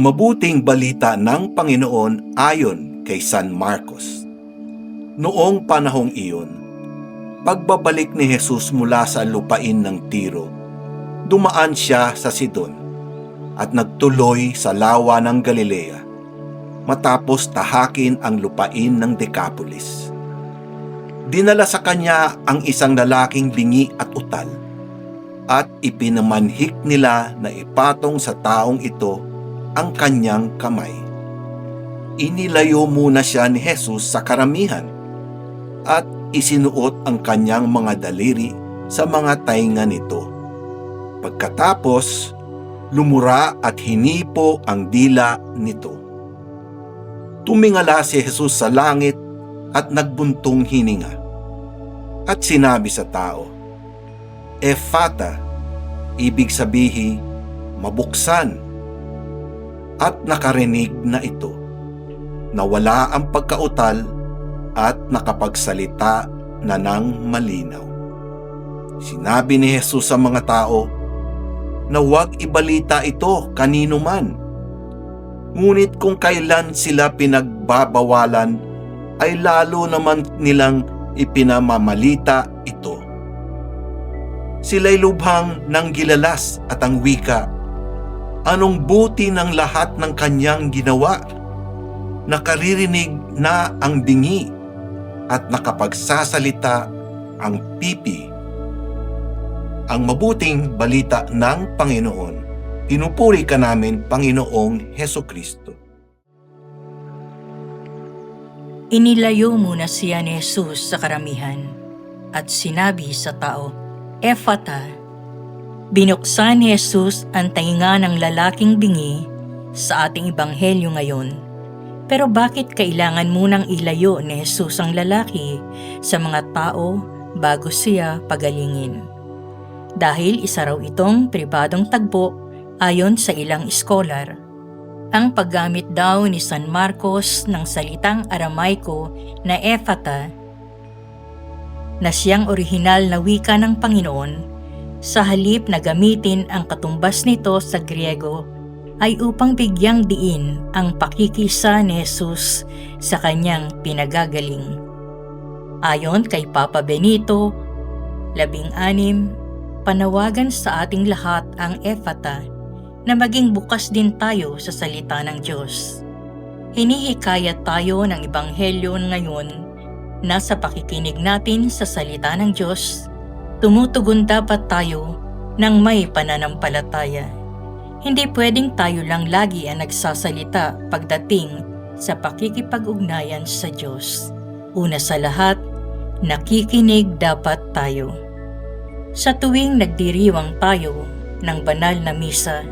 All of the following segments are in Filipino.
Ang mabuting balita ng Panginoon ayon kay San Marcos. Noong panahong iyon, pagbabalik ni Jesus mula sa lupain ng Tiro, dumaan siya sa Sidon at nagtuloy sa lawa ng Galilea matapos tahakin ang lupain ng Decapolis. Dinala sa kanya ang isang lalaking bingi at utal at ipinamanhik nila na ipatong sa taong ito ang kanyang kamay. Inilayo muna siya ni Jesus sa karamihan at isinuot ang kanyang mga daliri sa mga tainga nito. Pagkatapos, lumura at hinipo ang dila nito. Tumingala si Jesus sa langit at nagbuntong hininga. At sinabi sa tao, Ephata, ibig sabihin, mabuksan. At nakarinig na ito. Nawala ang pagkautal at nakapagsalita na ng malinaw. Sinabi ni Jesus sa mga tao na huwag ibalita ito kanino man. Ngunit kung kailan sila pinagbabawalan, ay lalo naman nilang ipinamamalita ito. Sila'y lubhang nang gilalas at ang wika, anong buti ng lahat ng kanyang ginawa? Nakaririnig na ang bingi at nakapagsasalita ang pipi. Ang mabuting balita ng Panginoon. Pinupuri ka namin, Panginoong Hesukristo. Inilayo muna siya ni Jesus sa karamihan at sinabi sa tao, Ephata. Binuksan ni Jesus ang tainga ng lalaking bingi sa ating ebanghelyo ngayon. Pero bakit kailangan munang ilayo ni Jesus ang lalaki sa mga tao bago siya pagalingin? Dahil isa raw itong pribadong tagpo ayon sa ilang iskolar. Ang paggamit daw ni San Marcos ng salitang Aramaiko na Ephata na siyang orihinal na wika ng Panginoon, sa halip na gamitin ang katumbas nito sa Griego, ay upang bigyang diin ang pakikisa ni Jesus sa kanyang pinagagaling. Ayon kay Papa Benito, 16, panawagan sa ating lahat ang Ephata na maging bukas din tayo sa salita ng Diyos. Hinihikayat tayo ng ebanghelyo ngayon na sa pakikinig natin sa salita ng Diyos, tumutugon dapat tayo ng may pananampalataya. Hindi pwedeng tayo lang lagi ang nagsasalita pagdating sa pakikipag-ugnayan sa Diyos. Una sa lahat, nakikinig dapat tayo. Sa tuwing nagdiriwang tayo ng banal na misa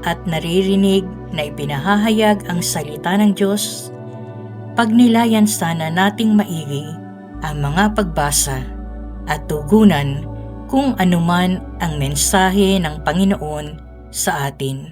at naririnig na ipinahahayag ang salita ng Diyos, pagnilayan sana nating maigi ang mga pagbasa at tugunan kung anuman ang mensahe ng Panginoon sa atin.